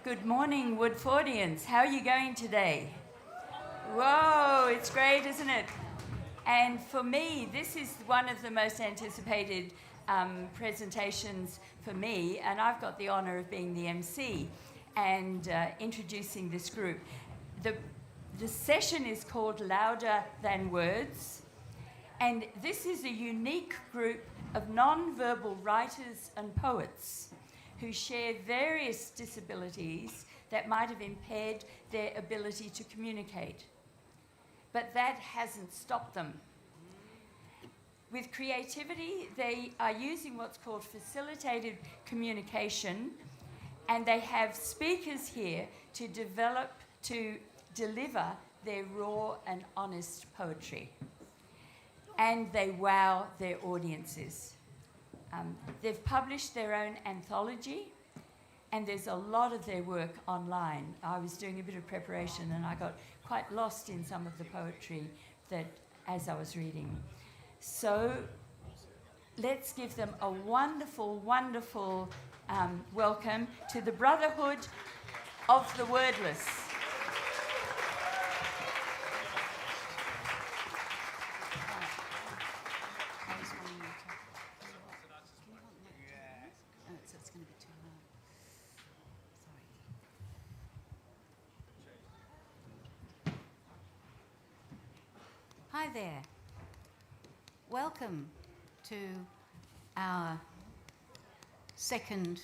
Good morning, Woodfordians. How are you going today? Whoa, it's great, isn't it? And for me, this is one of the most anticipated presentations for me, and I've got the honour of being the MC and introducing this group. The session is called Louder Than Words, and this is a unique group of non-verbal writers and poets who share various disabilities that might have impaired their ability to communicate. But that hasn't stopped them. With creativity, they are using what's called facilitated communication, and they have speakers here to deliver their raw and honest poetry. And they wow their audiences. They've published their own anthology, and there's a lot of their work online. I was doing a bit of preparation and I got quite lost in some of the poetry that as I was reading. So let's give them a wonderful, wonderful welcome to the Brotherhood of the Wordless. Hi there. Welcome to our second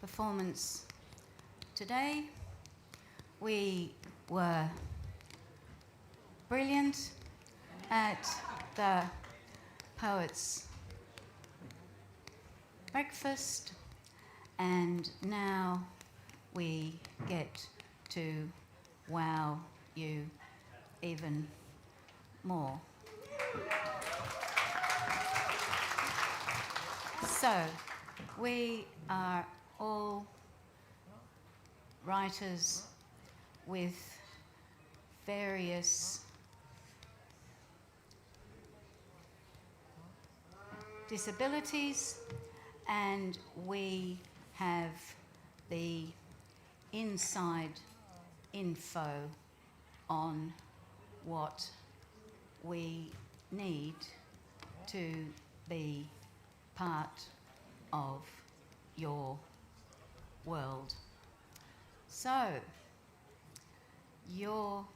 performance today. We were brilliant at the Poets' Breakfast, and now we get to wow you even more. So, we are all writers with various disabilities, and we have the inside info on what we need to be part of your world. So, your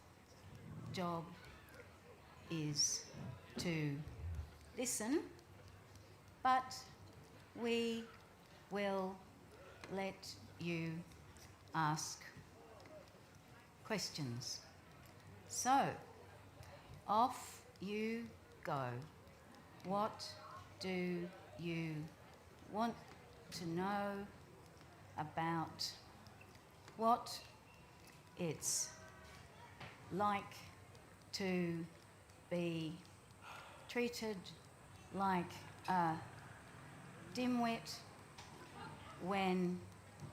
job is to listen, but we will let you ask questions. So, off you go. What do you want to know about what it's like to be treated like a dimwit when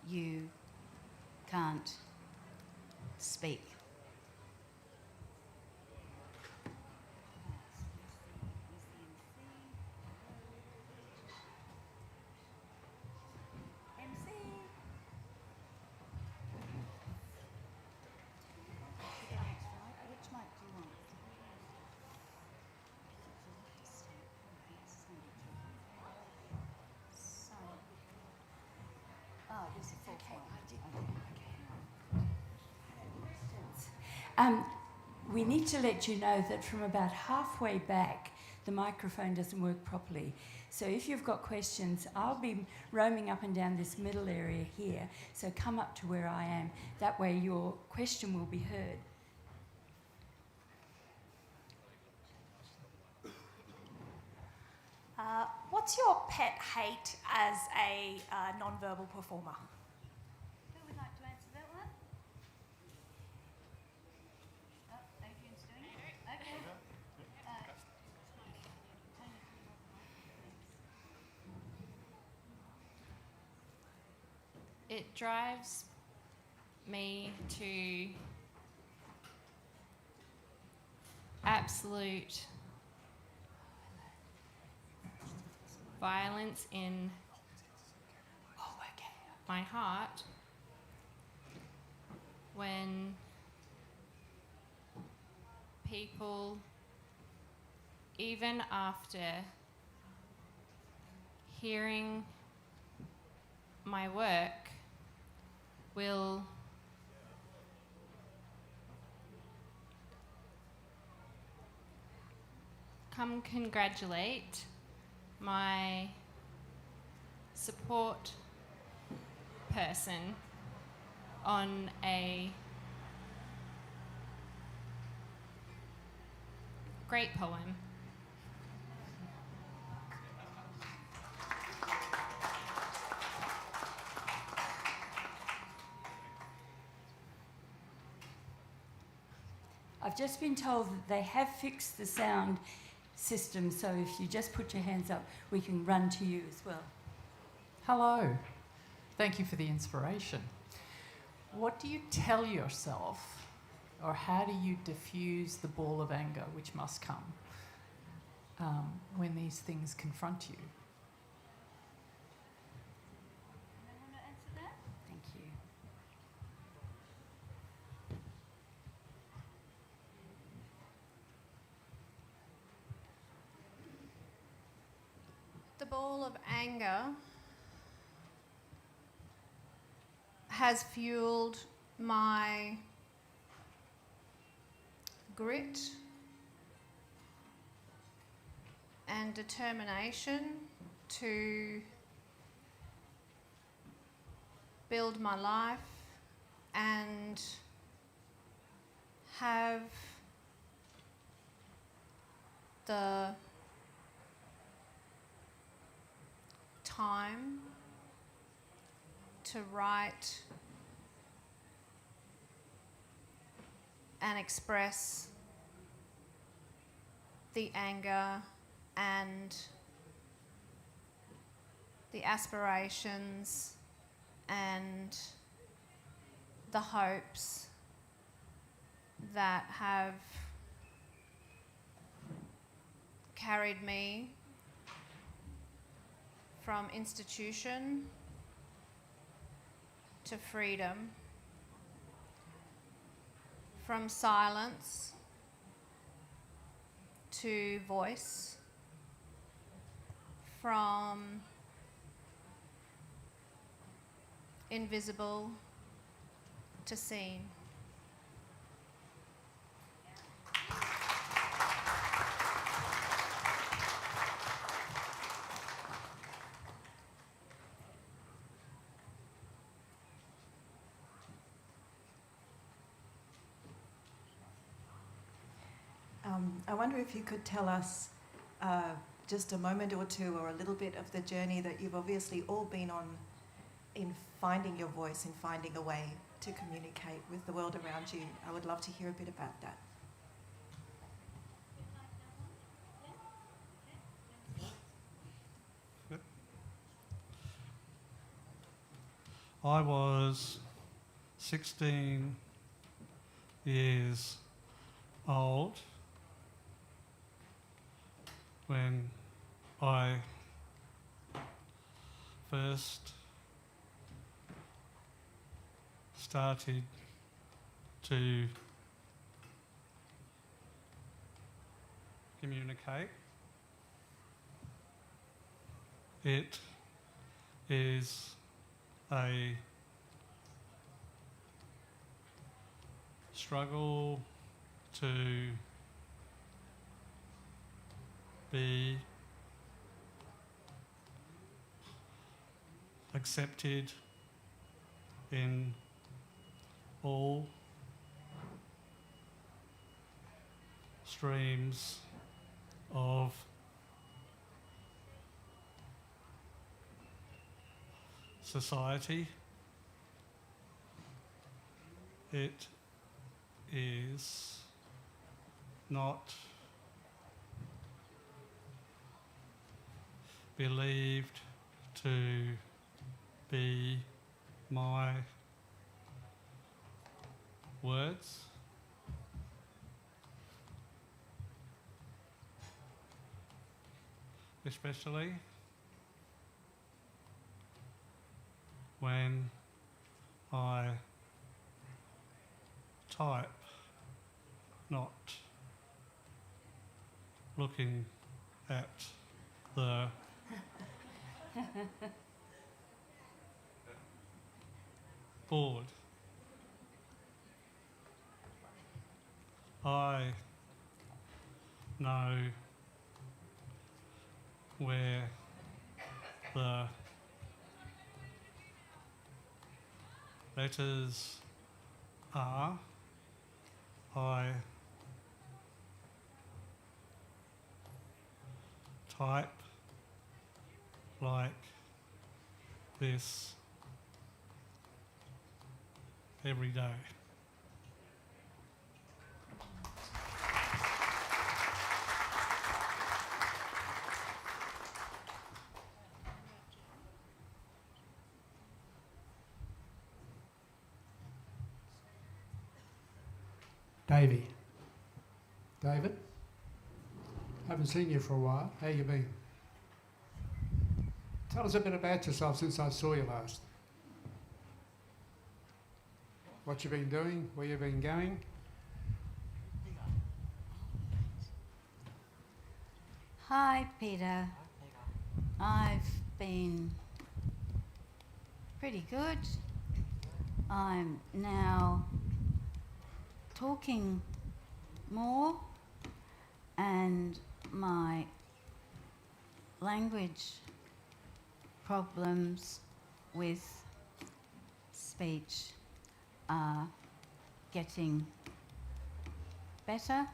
you can't speak? We need to let you know that from about halfway back, the microphone doesn't work properly. So if you've got questions, I'll be roaming up and down this middle area here. So come up to where I am. That way your question will be heard. What's your pet hate as a non-verbal performer? Who would like to answer that one? Oh, Adrian's doing it. Okay. It drives me to absolute violence in my heart when people, even after hearing my work, will come congratulate my support person on a great poem. I've just been told that they have fixed the sound system, so if you just put your hands up, we can run to you as well. Hello. Thank you for the inspiration. What do you tell yourself, or how do you diffuse the ball of anger which must come when these things confront you? Anyone want to answer that? Thank you. The ball of anger has fueled my grit and determination to build my life and have the time to write and express the anger and the aspirations and the hopes that have carried me from institution to freedom, from silence to voice, from invisible to seen. I wonder if you could tell us just a moment or two or a little bit of the journey that you've obviously all been on in finding your voice and finding a way to communicate with the world around you. I would love to hear a bit about that. I was 16 years old when I first started to communicate. It is a struggle to be accepted in all streams of society. It is not believed to be my words. Especially when I type, not looking at the board. I know where the letters are. I type like this every day. David, haven't seen you for a while. How you been? Tell us a bit about yourself since I saw you last. What you been doing, where you been going? Hi, Peter. I've been pretty good. I'm now talking more, and my language problems with speech are getting better.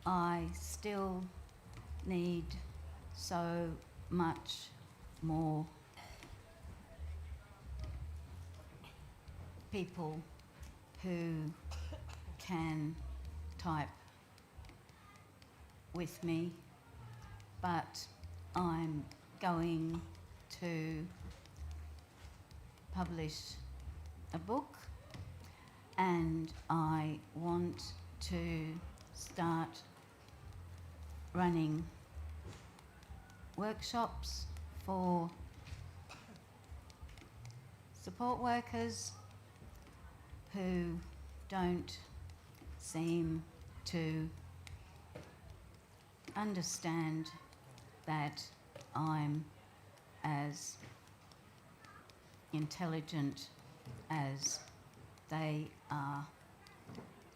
I still need so much more people who can type with me, but I'm going to publish a book, and I want to start running workshops for support workers who don't seem to understand that I'm as intelligent as they are,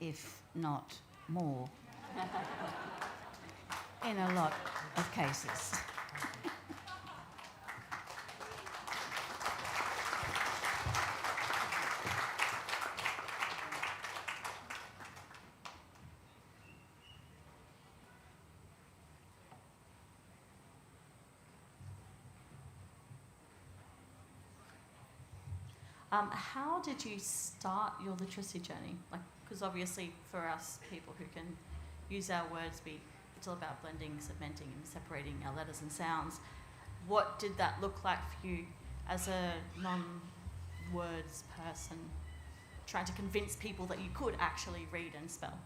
if not more, in a lot of cases. How did you start your literacy journey? Like, because obviously for us people who can use our words, it's all about blending, segmenting, and separating our letters and sounds. What did that look like for you as a non-words person, trying to convince people that you could actually read and spell?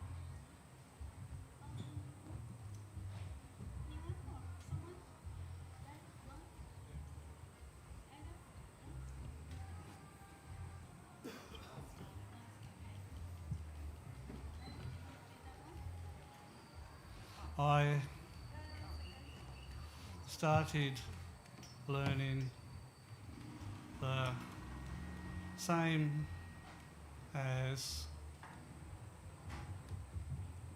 I started learning the same as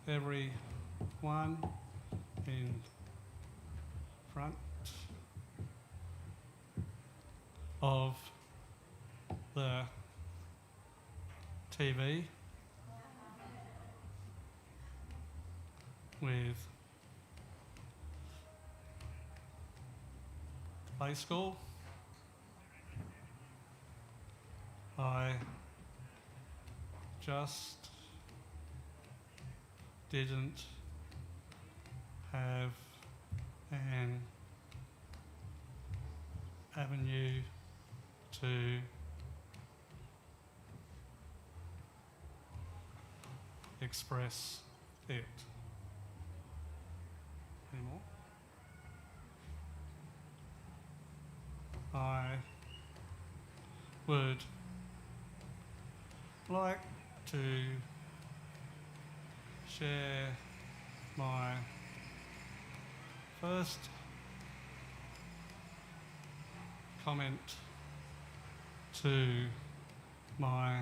everyone in front of the TV with play school. I just didn't have an avenue to express it anymore. I would like to share my first comment to my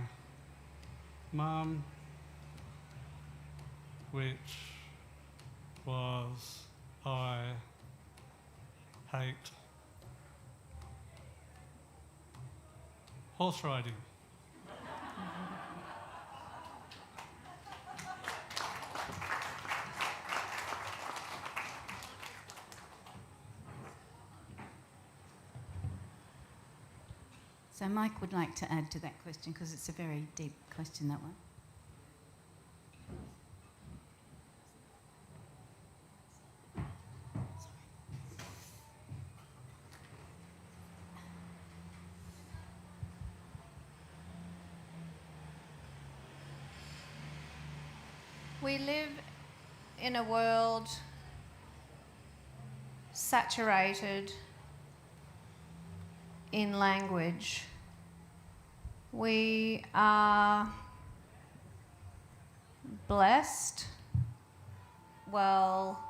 mum, which was I hate horse riding. So Mike would like to add to that question because it's a very deep question, that one. We live in a world saturated in language. We are blessed. Well,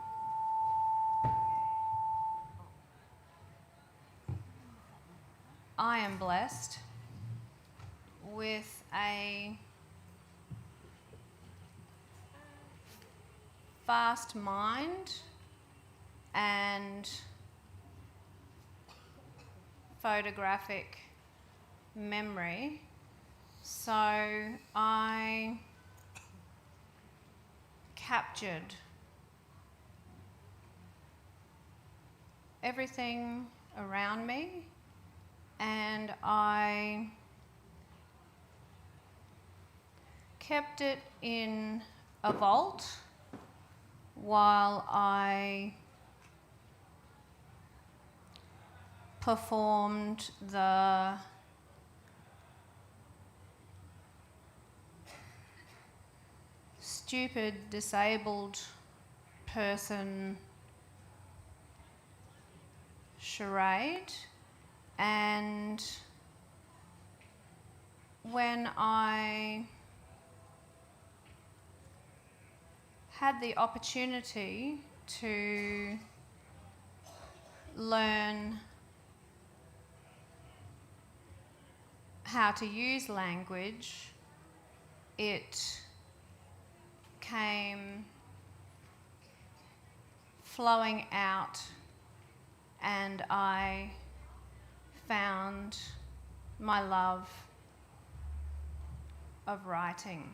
I am blessed with a fast mind and photographic memory. So I captured everything around me and I kept it in a vault while I performed the stupid disabled person charade, and when I had the opportunity to learn how to use language, it came flowing out and I found my love of writing.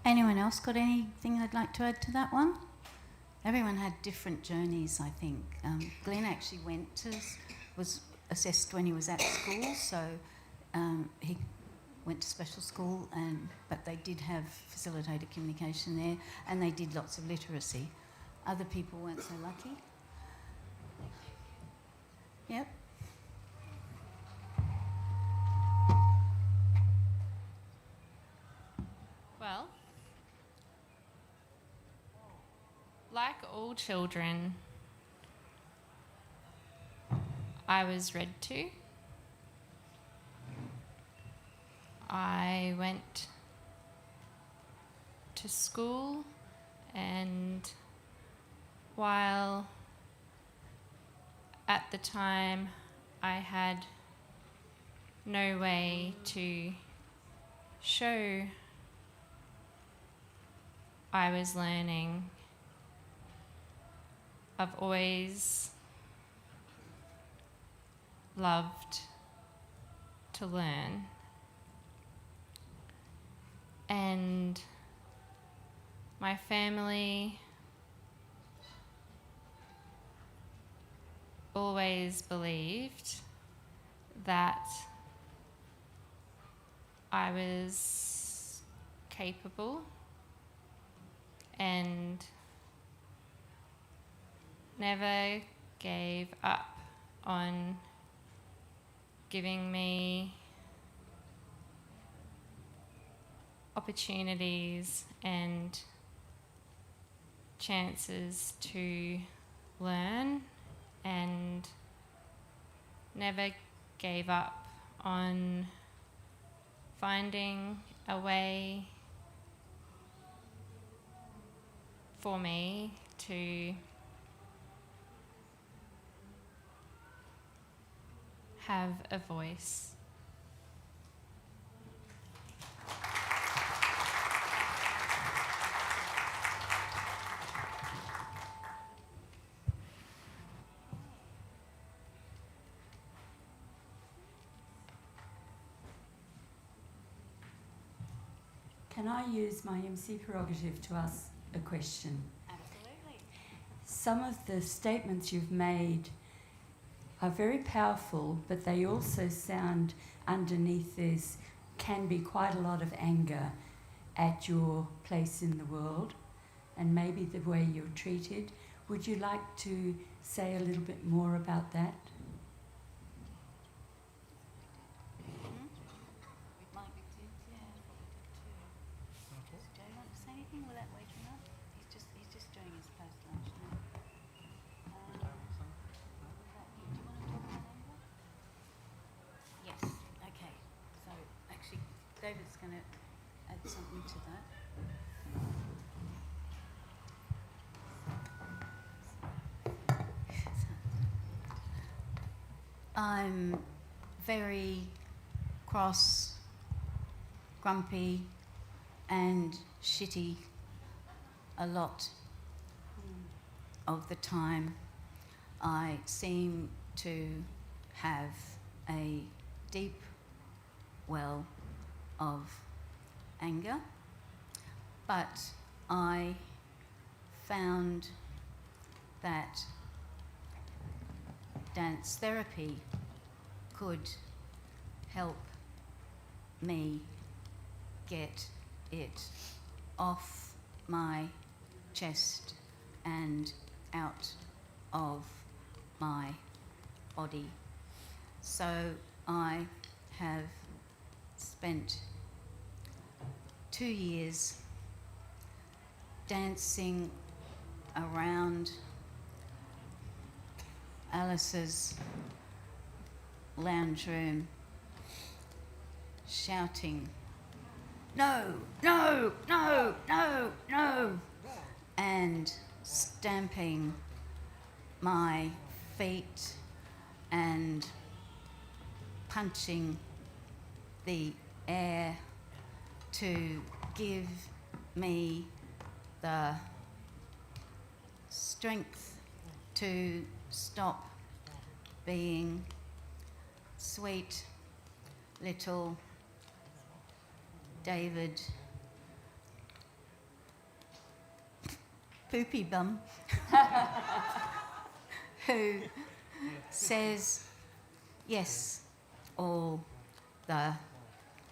Anyone else got anything they'd like to add to that one? Everyone had different journeys, I think. Glenn actually was assessed when he was at school, so he went to special school, but they did have facilitated communication there, and they did lots of literacy. Other people weren't so lucky. Yep. Well, like all children, I was read to. I went to school, and while at the time I had no way to show I was learning, I've always loved to learn. And my family always believed that I was capable and never gave up on giving me opportunities and chances to learn and never gave up on finding a way for me to have a voice. Can I use my MC prerogative to ask a question? Absolutely. Some of the statements you've made are very powerful, but they also sound underneath this can be quite a lot of anger at your place in the world and maybe the way you're treated. Would you like to say a little bit more about that? David's going to add something to that. I'm very cross, grumpy, and shitty a lot of the time. I seem to have a deep well of anger, but I found that dance therapy could help me get it off my chest and out of my body. So I have spent 2 years dancing around Alice's lounge room, shouting, "No, no, no, no, no," and stamping my feet and punching the air to give me the strength to stop being sweet little David Poopy Bum who says yes all the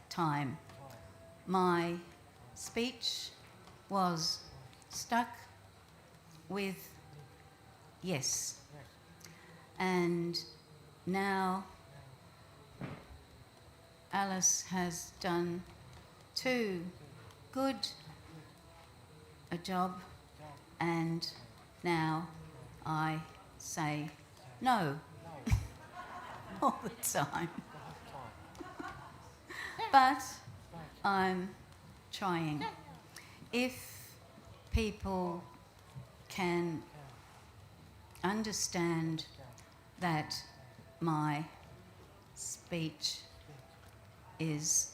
time. My speech was stuck with yes, and now Alice has done too good a job, and now I say no all the time. But I'm trying. If people can understand that my speech is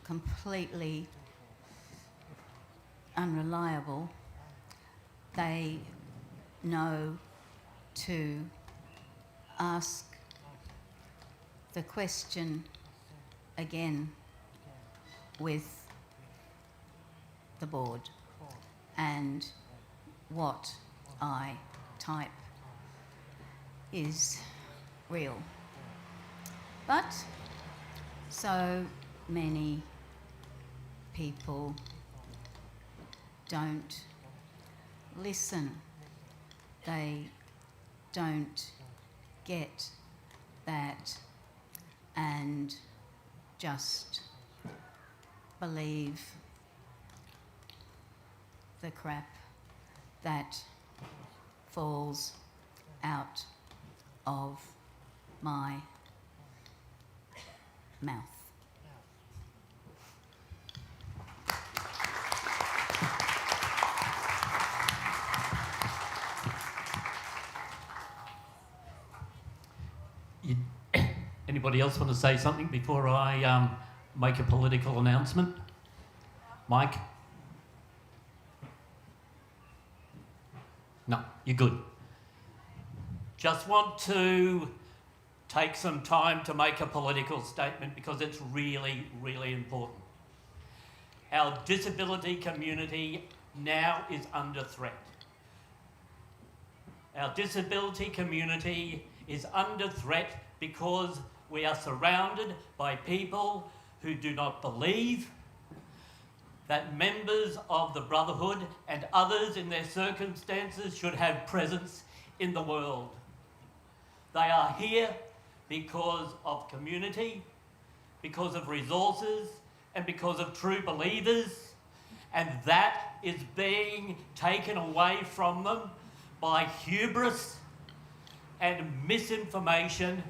completely unreliable, they know to ask the question again with the board, and what I type is real. But so many people don't listen. They don't get that and just believe the crap that falls out of my mouth. Anybody else want to say something before I make a political announcement? Mike? No, you're good. Just want to take some time to make a political statement because it's really, really important. Our disability community now is under threat. Our disability community is under threat because we are surrounded by people who do not believe that members of the Brotherhood and others in their circumstances should have presence in the world. They are here because of community, because of resources, and because of true believers, and that is being taken away from them by hubris and misinformation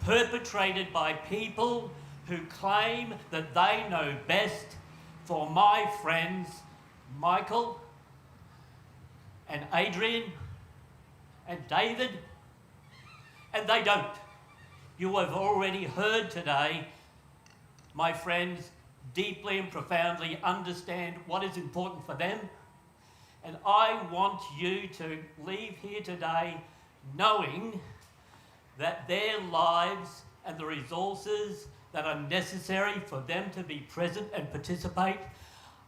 perpetrated by people who claim that they know best for my friends Michael and Adrian and David, and they don't. You have already heard today, my friends deeply and profoundly understand what is important for them, and I want you to leave here today knowing that their lives and the resources that are necessary for them to be present and participate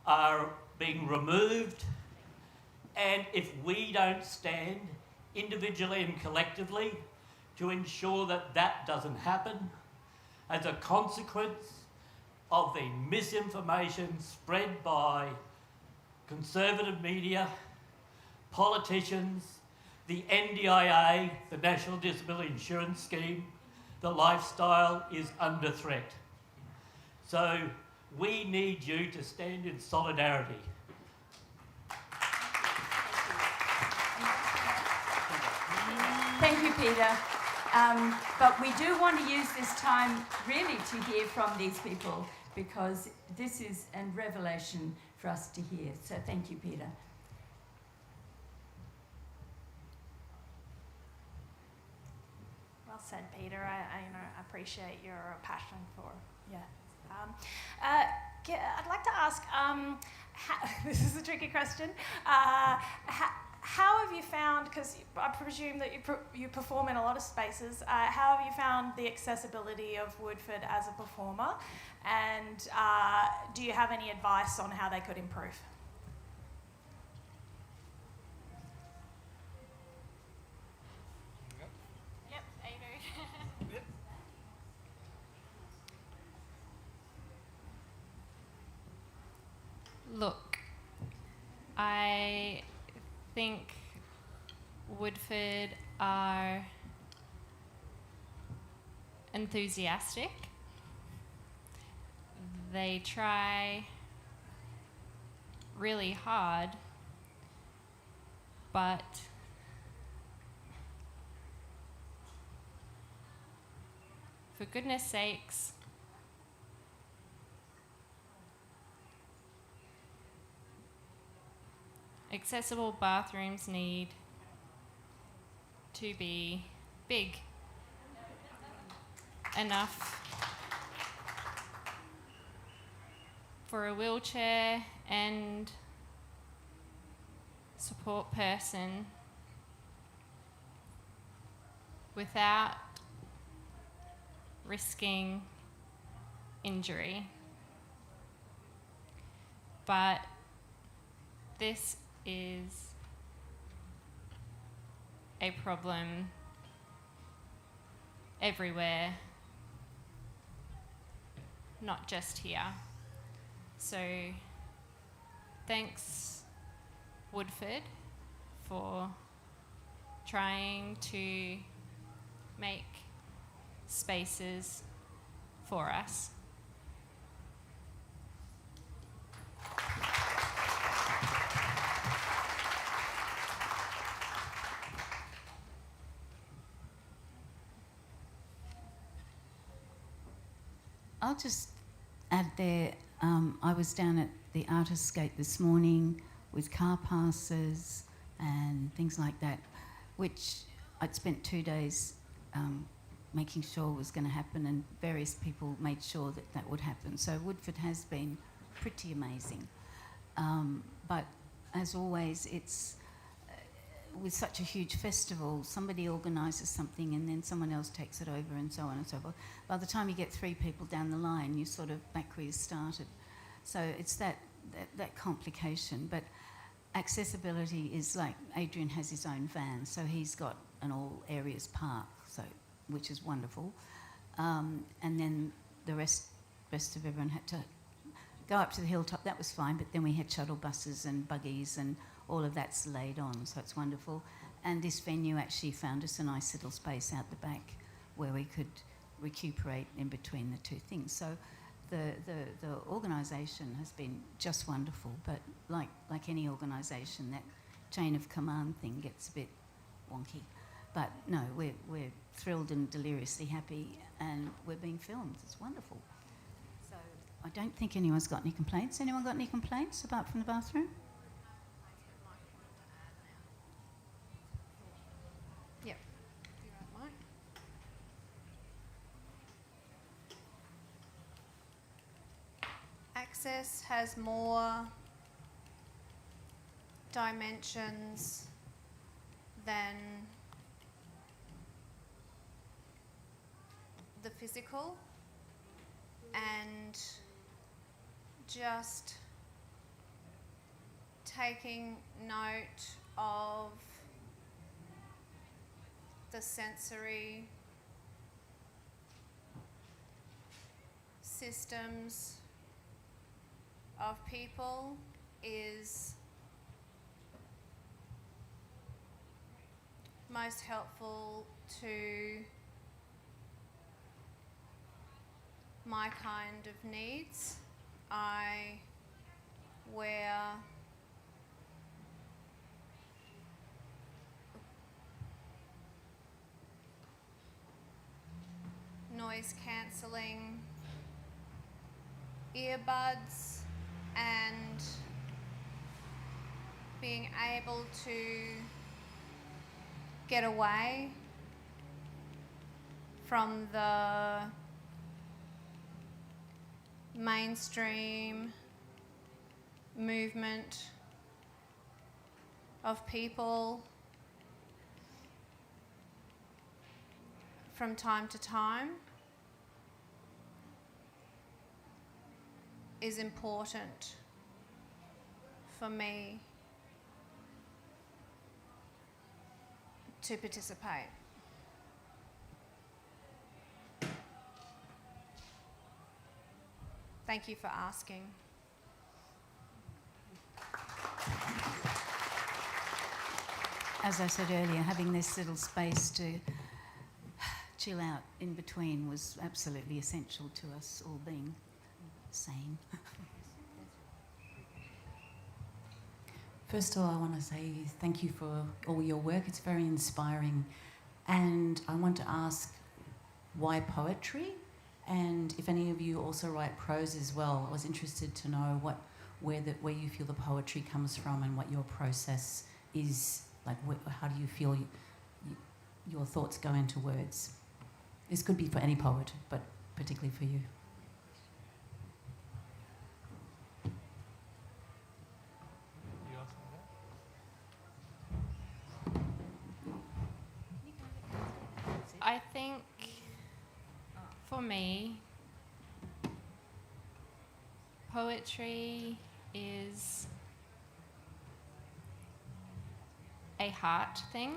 are being removed. And if we don't stand individually and collectively to ensure that that doesn't happen, as a consequence of the misinformation spread by conservative media, politicians, the NDIA, the National Disability Insurance Scheme, the lifestyle is under threat. So we need you to stand in solidarity. Thank you, Peter. But we do want to use this time really to hear from these people because this is a revelation for us to hear. So thank you, Peter. Well said, Peter. I appreciate your passion for I'd like to ask. This is a tricky question. How have you found? Because I presume that you perform in a lot of spaces. How have you found the accessibility of Woodford as a performer? And do you have any advice on how they could improve? Yep, Ado. Look, I think Woodford are enthusiastic. They try really hard, but for goodness sakes, accessible bathrooms need to be big enough for a wheelchair and support person without risking injury. But this is a problem everywhere, not just here. So thanks, Woodford, for trying to make spaces for us. I'll just add there, I was down at the Artists' Gate this morning with car passes and things like that, which I'd spent 2 days making sure was going to happen, and various people made sure that that would happen. So Woodford has been pretty amazing. But as always, it's with such a huge festival, somebody organises something and then someone else takes it over and so on and so forth. By the time you get 3 people down the line, you're sort of back where you started. So it's that complication. But accessibility is like, Adrian has his own van, so he's got an all areas park, so which is wonderful. And then the rest of everyone had to go up to the hilltop. That was fine, but then we had shuttle buses and buggies and all of that's laid on, so it's wonderful. And this venue actually found us a nice little space out the back where we could recuperate in between the 2 things. So the organisation has been just wonderful, but like any organisation, that chain of command thing gets a bit wonky. But no, we're thrilled and deliriously happy, and we're being filmed. It's wonderful. So I don't think anyone's got any complaints. Anyone got any complaints apart from the bathroom? Yep. Access has more dimensions than the physical, and just taking note of the sensory systems of people is most helpful to my kind of needs. I wear noise cancelling earbuds, and being able to get away from the mainstream movement of people from time to time is important for me to participate. Thank you for asking. As I said earlier, having this little space to chill out in between was absolutely essential to us all being sane. First of all, I want to say thank you for all your work. It's very inspiring. And I want to ask, why poetry? And if any of you also write prose as well, I was interested to know where you feel the poetry comes from and what your process is. Like, how do you feel your thoughts go into words? This could be for any poet, but particularly for you. I think for me, poetry is a heart thing.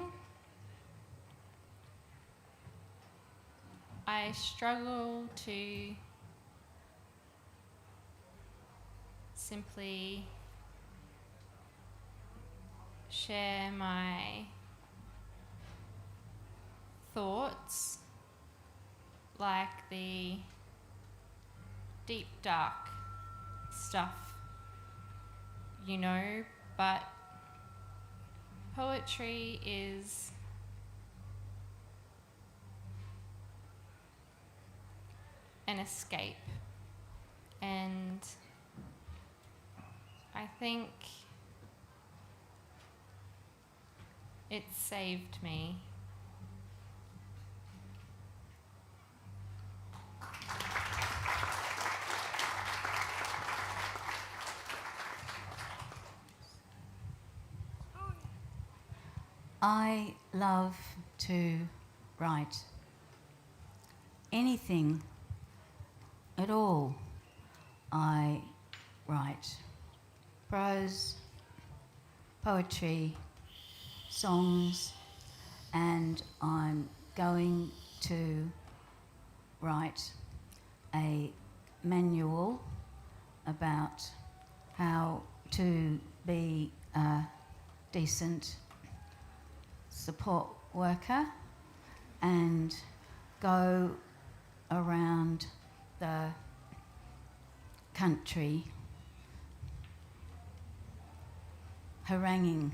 I struggle to simply share my thoughts, like the deep, dark stuff, but poetry is an escape and I think it saved me. I love to write. Anything at all, I write. Prose, poetry, songs, and I'm going to write a manual about how to be a decent support worker and go around the country haranguing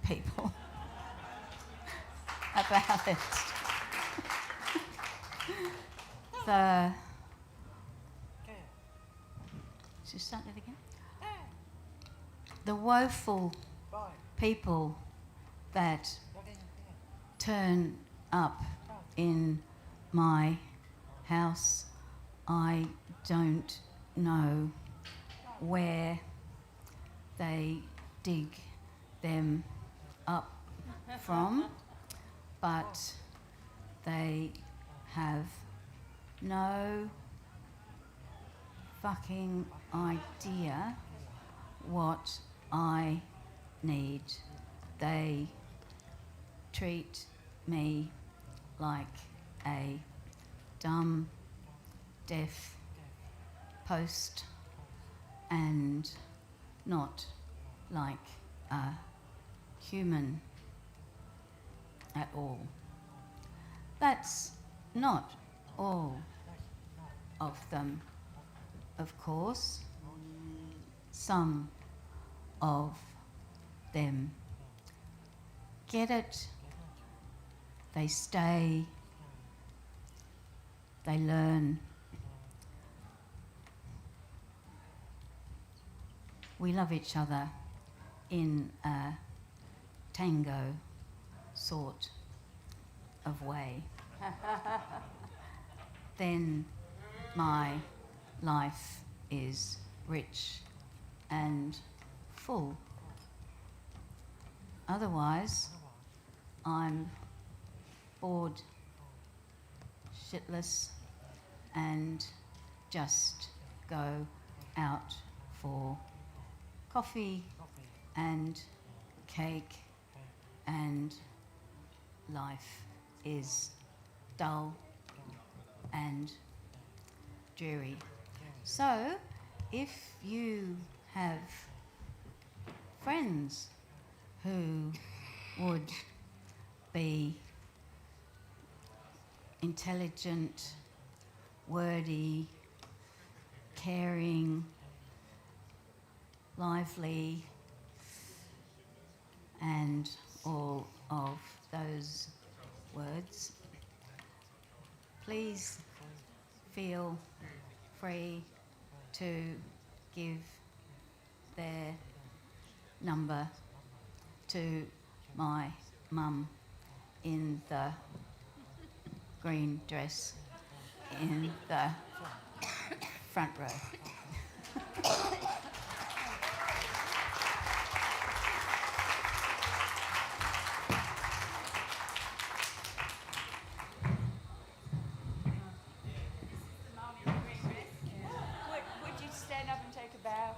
people about it. Should we start it again? The woeful people that turn up in my house, I don't know where they dig them up from, but they have no fucking idea what I need. They treat me like a dumb, deaf post and not like a human at all. That's not all of them, of course. Some of them get it, they stay, they learn. We love each other in a tango sort of way. Then my life is rich and full. Otherwise, I'm bored, shitless, and just go out for coffee and cake, and life is dull and dreary. So, if you have friends who would be intelligent, wordy, caring, lively, and all of those words, please feel free to give their number to my mum in the green dress in the front row. Would you stand up and take a bow?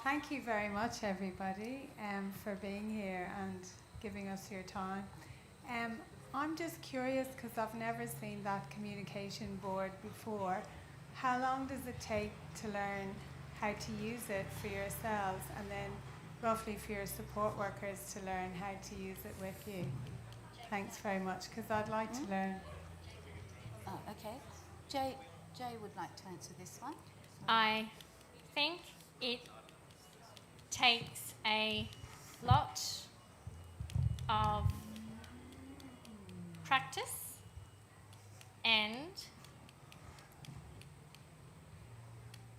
Thank you very much, everybody, for being here and giving us your time. I'm just curious, because I've never seen that communication board before. How long does it take to learn how to use it for yourselves, and then roughly for your support workers to learn how to use it with you? Thanks very much, because I'd like to learn. Oh, okay. Jay would like to answer this one. I think it takes a lot of practice, and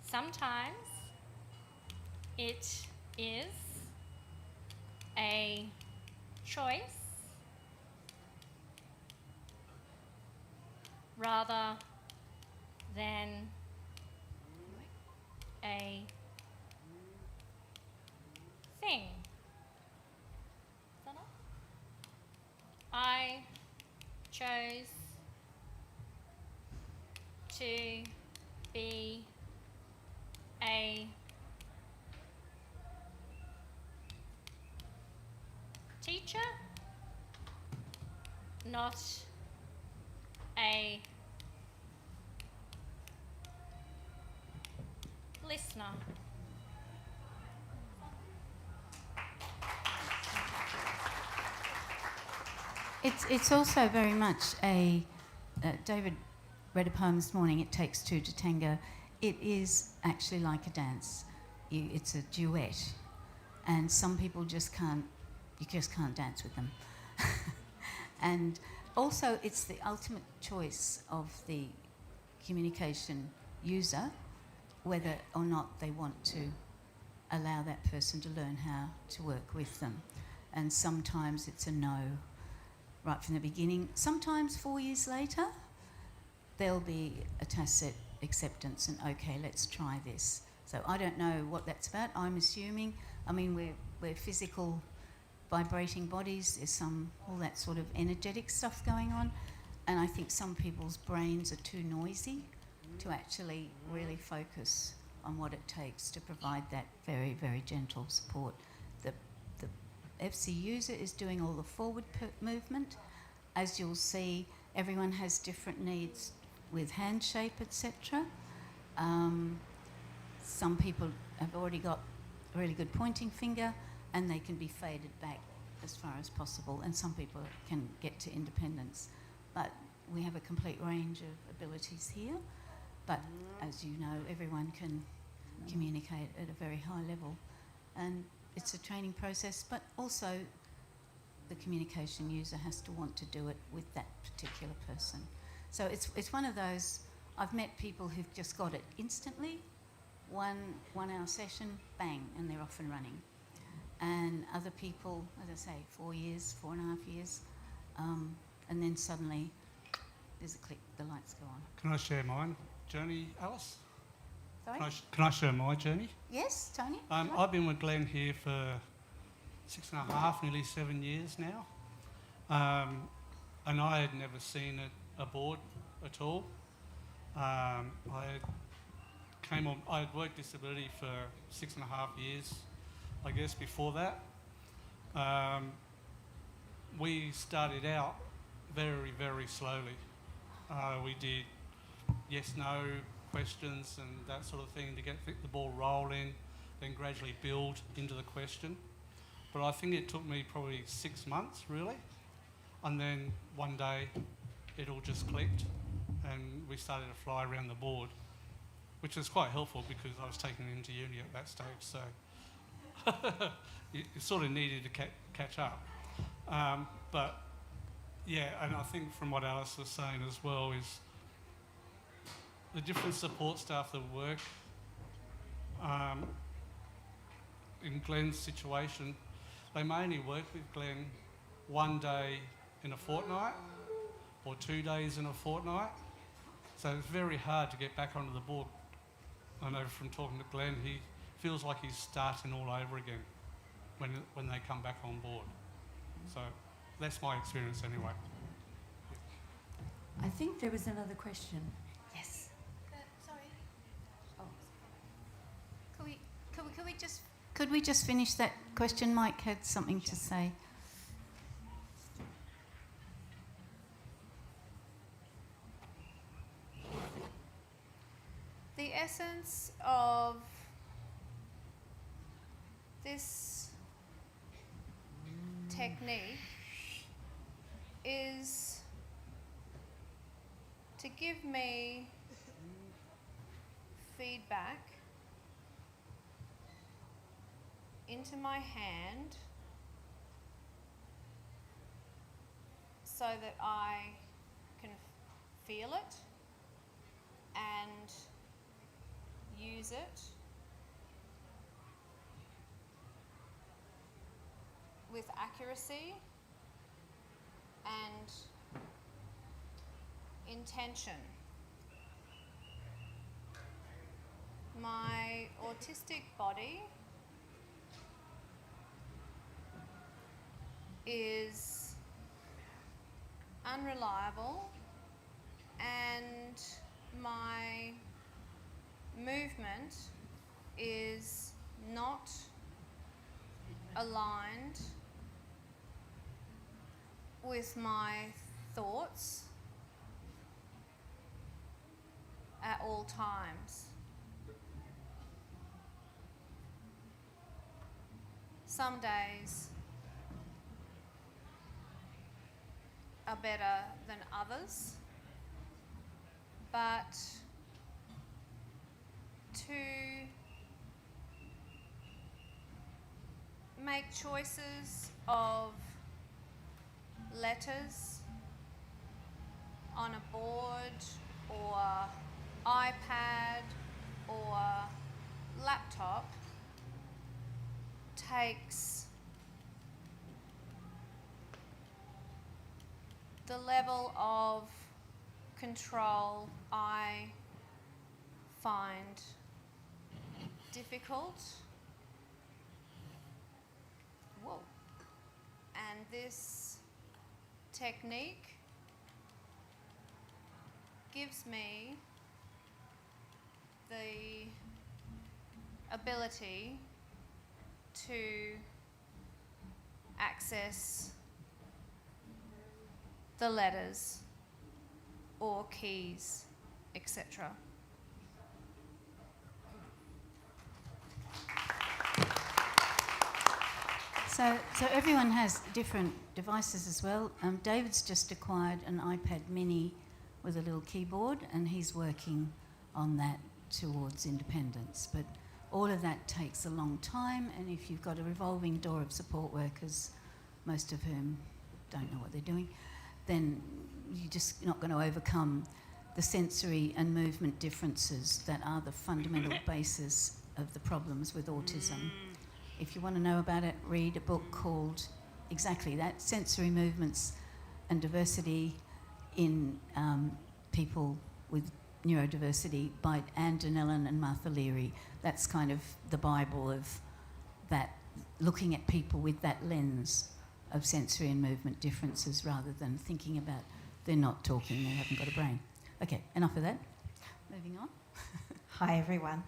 sometimes it is a choice rather than a thing. Is that all? I chose to be a teacher, not a listener. It's also very much a. David read a poem this morning. It takes two to tango. It is actually like a dance. It's a duet, and some people just can't. You just can't dance with them. And also, it's the ultimate choice of the communication user, whether or not they want to allow that person to learn how to work with them. And sometimes it's a no right from the beginning. Sometimes 4 years later, there'll be a tacit acceptance and, okay, let's try this. So I don't know what that's about. I'm assuming, I mean, we're physical vibrating bodies. There's all that sort of energetic stuff going on. And I think some people's brains are too noisy to actually really focus on what it takes to provide that very, very gentle support. The FC user is doing all the forward movement. As you'll see, everyone has different needs with hand shape, etc. Some people have already got a really good pointing finger and they can be faded back as far as possible, and some people can get to independence. But we have a complete range of abilities here. But as you know, everyone can communicate at a very high level. And it's a training process, but also the communication user has to want to do it with that particular person. So it's one of those, I've met people who've just got it instantly, 1 hour session, bang, and they're off and running. And other people, as I say, 4 years, 4.5 years, and then suddenly there's a click, the lights go on. Can I share mine journey, Alice? Sorry? Can I share my journey? Yes, Tony? I've been with Glenn here for 6.5, nearly 7 years now. And I had never seen a board at all. I had worked disability for 6.5 years, I guess, before that. We started out very, very slowly. We did yes, no questions and that sort of thing to get the ball rolling, then gradually build into the question. But I think it took me probably 6 months, really. And then one day it all just clicked and we started to fly around the board, which was quite helpful because I was taken into uni at that stage, so you sort of needed to catch up. But yeah, and I think from what Alice was saying as well is the different support staff that work in Glenn's situation, they may only work with Glenn 1 day in a fortnight or 2 days in a fortnight. So it's very hard to get back onto the board. I know from talking to Glenn, he feels like he's starting all over again when they come back on board. So that's my experience anyway. I think there was another question. Yes. Sorry. Oh. Could we just finish that question? Mike had something to say. The essence of this technique is to give me feedback into my hand so that I can feel it and use it with accuracy and intention. My autistic body is unreliable and my movement is not aligned with my thoughts at all times. Some days are better than others, but to make choices of letters on a board or iPad or laptop takes the level of control I find difficult. Whoa. And this technique gives me the ability to access the letters or keys, etc. So everyone has different devices as well. David's just acquired an iPad mini with a little keyboard, and he's working on that towards independence. But all of that takes a long time, and if you've got a revolving door of support workers, most of whom don't know what they're doing, then you're just not going to overcome the sensory and movement differences that are the fundamental basis of the problems with autism. If you want to know about it, read a book called exactly that, Sensory Movements and Diversity in People with Neurodiversity by Anne Donnellan and Martha Leary. That's kind of the Bible of that, looking at people with that lens of sensory and movement differences rather than thinking about they're not talking, they haven't got a brain. Okay, enough of that. Moving on. Hi everyone.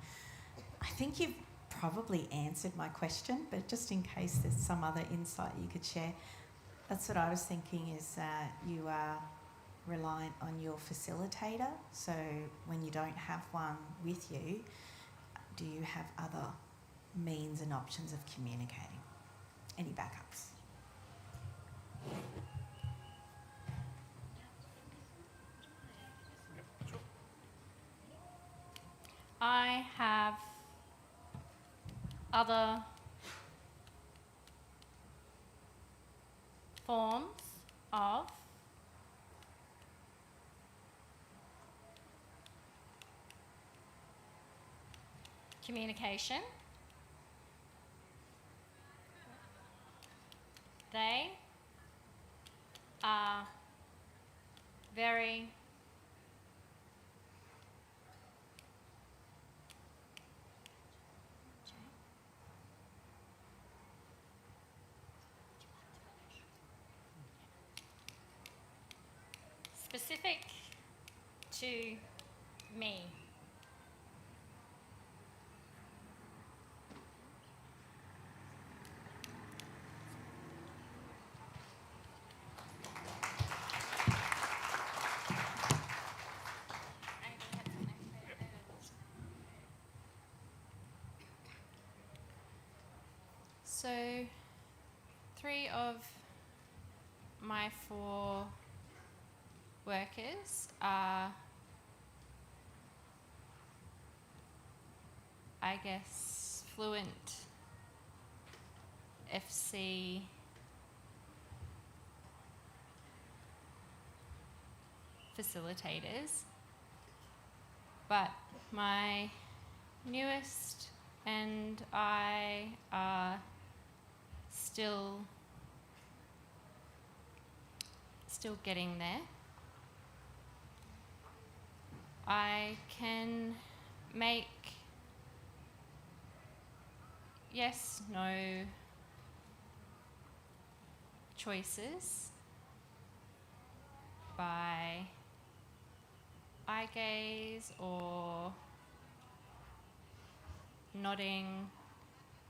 I think you've probably answered my question, but just in case there's some other insight you could share, that's what I was thinking is you are reliant on your facilitator. So when you don't have one with you, do you have other means and options of communicating? Any backups? I have other forms of communication. They are very specific to me. So 3 of my 4 workers are, I guess, fluent FC facilitators, but my newest and I are still getting there. I can make yes, no choices by eye gaze or nodding,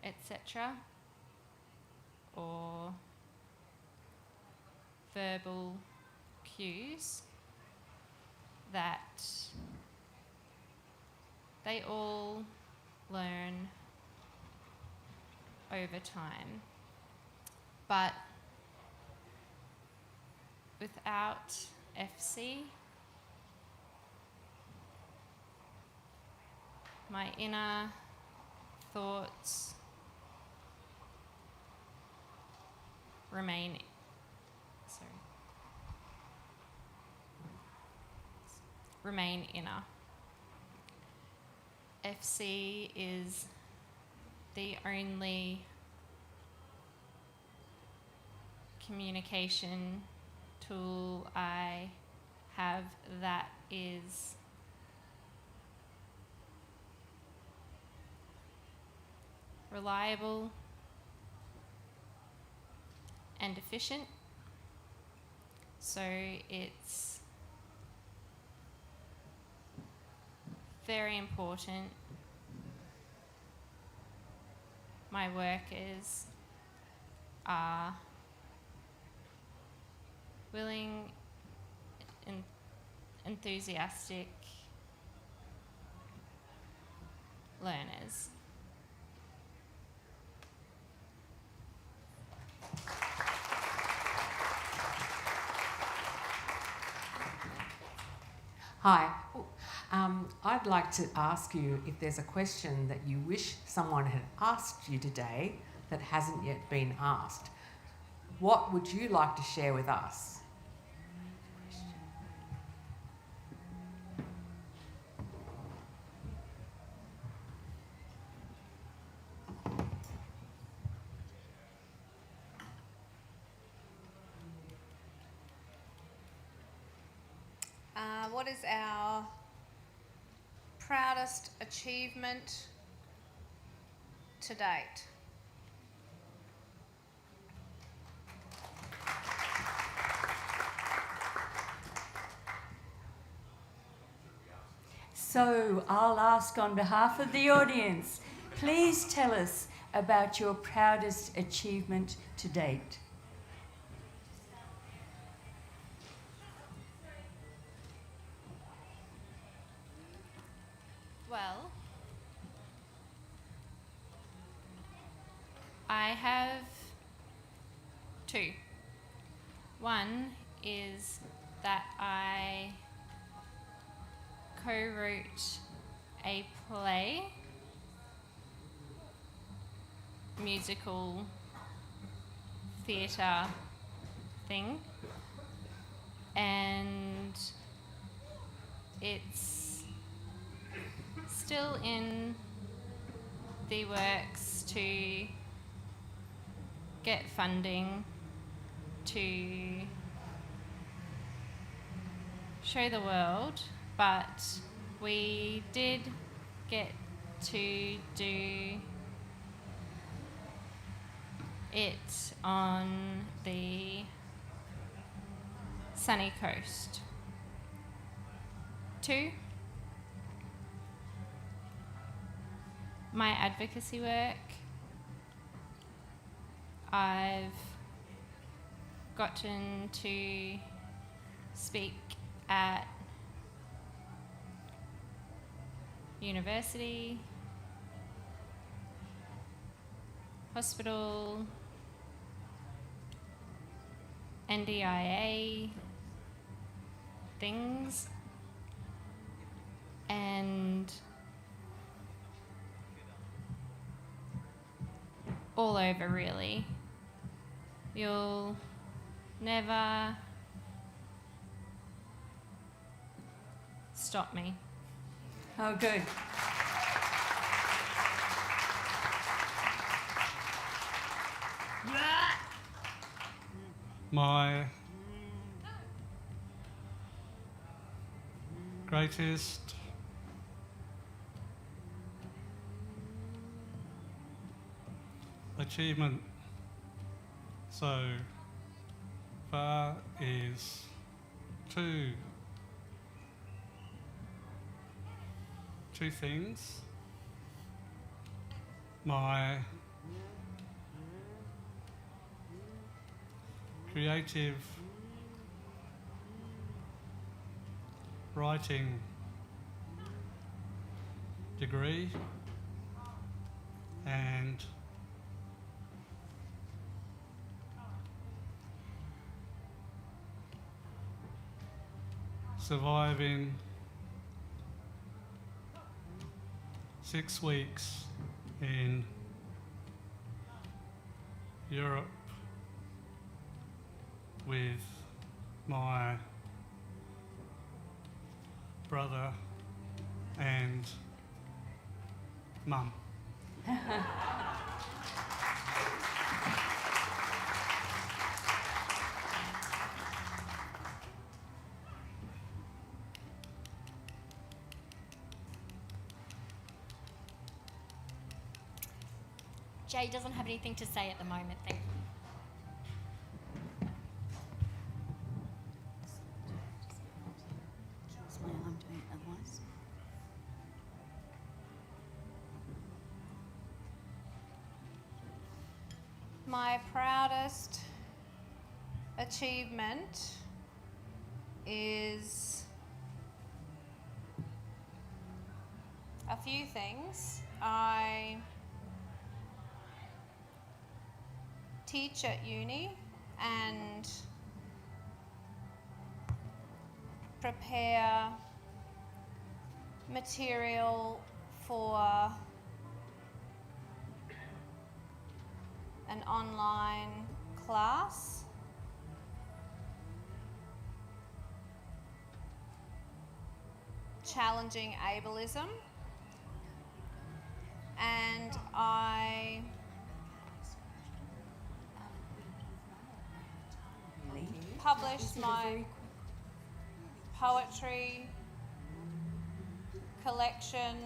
etc., or verbal cues that they all learn over time. But without FC, my inner thoughts remain inner. FC is the only communication tool I have that is reliable and efficient. So it's very important my workers are willing and enthusiastic learners. Hi. I'd like to ask you if there's a question that you wish someone had asked you today that hasn't yet been asked. What would you like to share with us? What is our proudest achievement to date? So I'll ask on behalf of the audience, please tell us about your proudest achievement to date. Well, I have two. One is that I co-wrote a play, musical theatre thing, and it's still in the works to get funding to show the world, but we did get to do it on the sunny coast. Two, my advocacy work. I've gotten to speak at university, hospital, NDIA things, and all over really. You'll never stop me. Oh, good. My greatest achievement so far is two things. My creative writing degree and surviving 6 weeks in Europe with my brother and mum. Jay doesn't have anything to say at the moment, thank you. Well, I'm doing it otherwise. My proudest achievement is a few things. I teach at uni and prepare material for an online class. Challenging ableism. And I published my poetry collection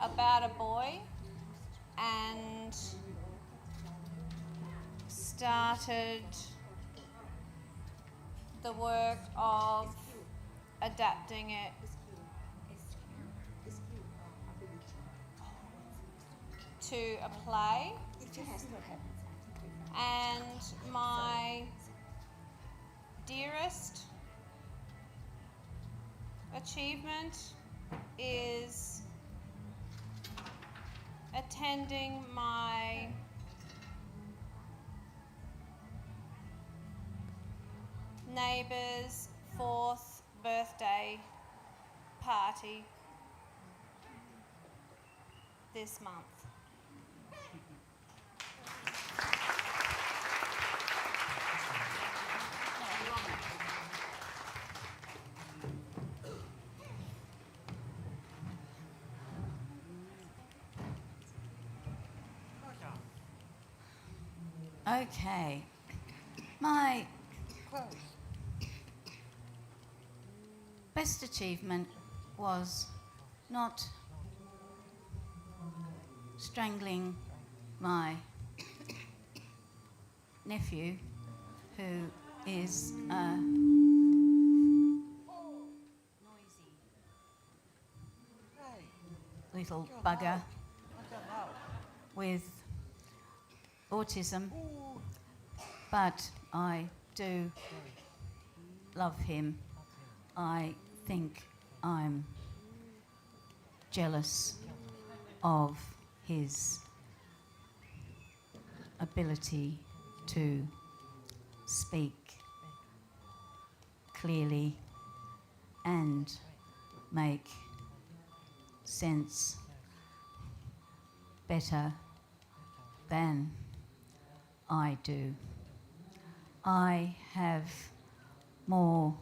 about a boy and started the work of adapting it to a play. And my dearest achievement is attending my neighbour's 4th birthday party this month. Okay. My best achievement was not strangling my nephew, who is a noisy little bugger with autism, but I do love him. I think I'm jealous of his ability to speak clearly and make sense better than I do. I have more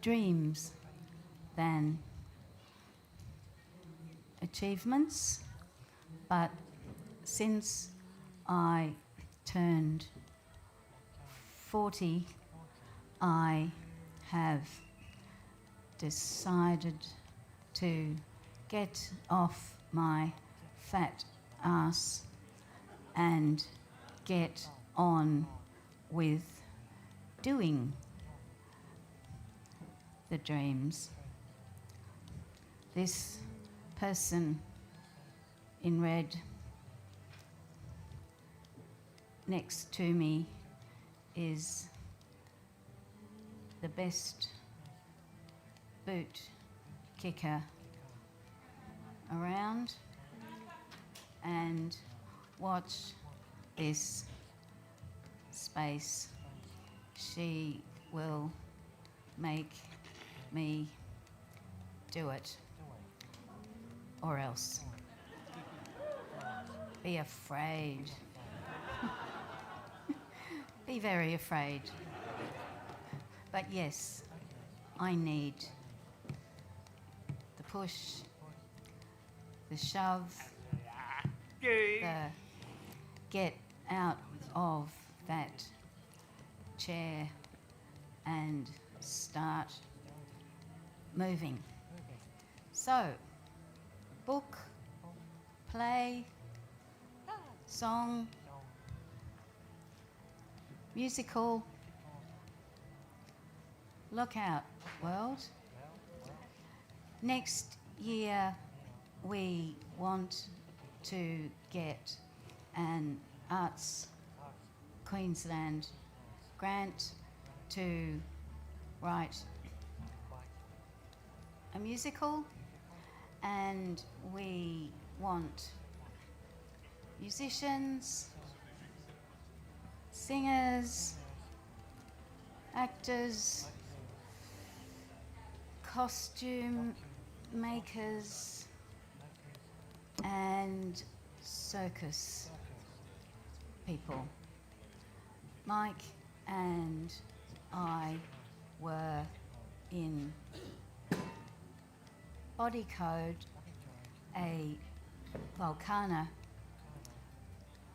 dreams than achievements, but since I turned 40, I have decided to get off my fat ass and get on with doing the dreams. This person in red next to me is the best boot kicker around, and watch this space. She will make me do it, or else be afraid. Be very afraid. But yes, I need the push, the shove, the get out of that chair and start moving. So, book, play, song, musical, look out, world. Next year, we want to get an Arts Queensland grant to write a musical, and we want musicians, singers, actors, costume makers, and circus people. Mike and I were in Body Code, a Volcana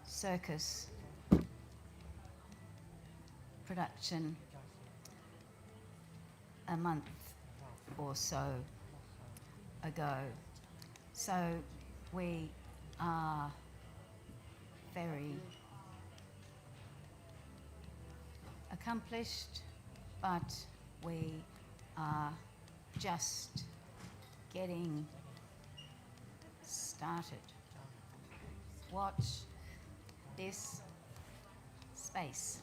circus production a month or so ago. So we are very accomplished, but we are just getting started. Watch this space.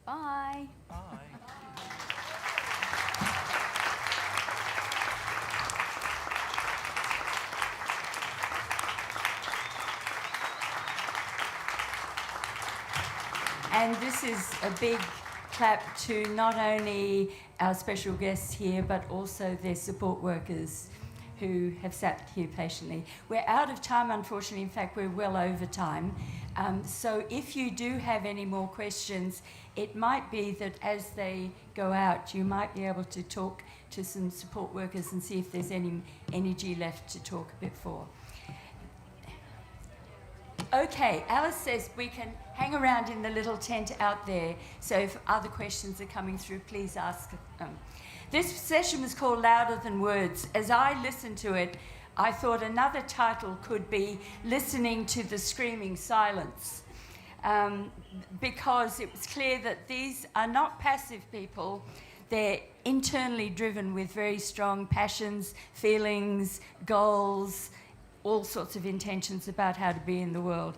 Bye. Bye. And this is a big clap to not only our special guests here, but also their support workers who have sat here patiently. We're out of time, unfortunately. In fact, we're well over time. So if you do have any more questions, it might be that as they go out, you might be able to talk to some support workers and see if there's any energy left to talk a bit for. Okay, Alice says we can hang around in the little tent out there, so if other questions are coming through, please ask them. This session was called Louder Than Words. As I listened to it, I thought another title could be Listening to the Screaming Silence, because it was clear that these are not passive people. They're internally driven with very strong passions, feelings, goals, all sorts of intentions about how to be in the world.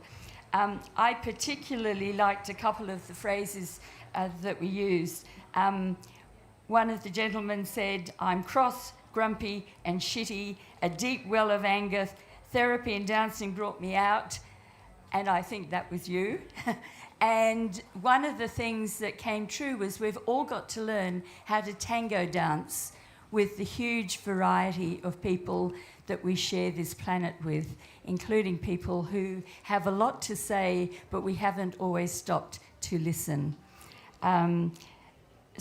I particularly liked a couple of the phrases that we used. One of the gentlemen said, "I'm cross, grumpy and shitty, a deep well of anger, therapy and dancing brought me out," and I think that was you. And one of the things that came true was we've all got to learn how to tango dance with the huge variety of people that we share this planet with, including people who have a lot to say, but we haven't always stopped to listen.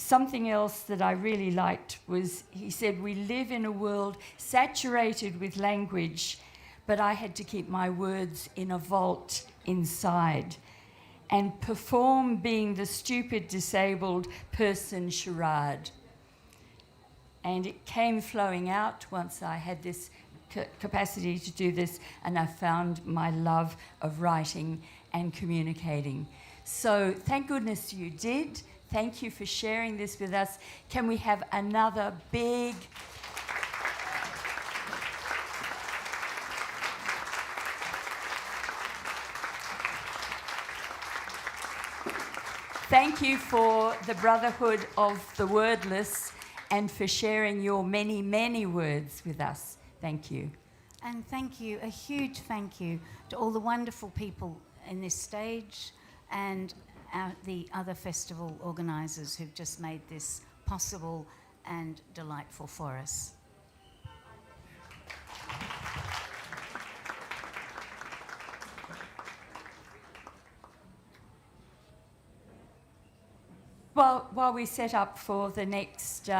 something else that I really liked was he said, we live in a world saturated with language, but I had to keep my words in a vault inside and perform being the stupid disabled person charade. And it came flowing out once I had this capacity to do this, and I found my love of writing and communicating. So thank goodness you did. Thank you for sharing this with us. Can we have another big... Thank you for the Brotherhood of the Wordless and for sharing your many, many words with us. Thank you. And thank you, a huge thank you to all the wonderful people in this stage and the other festival organisers who've just made this possible and delightful for us. While we set up for the next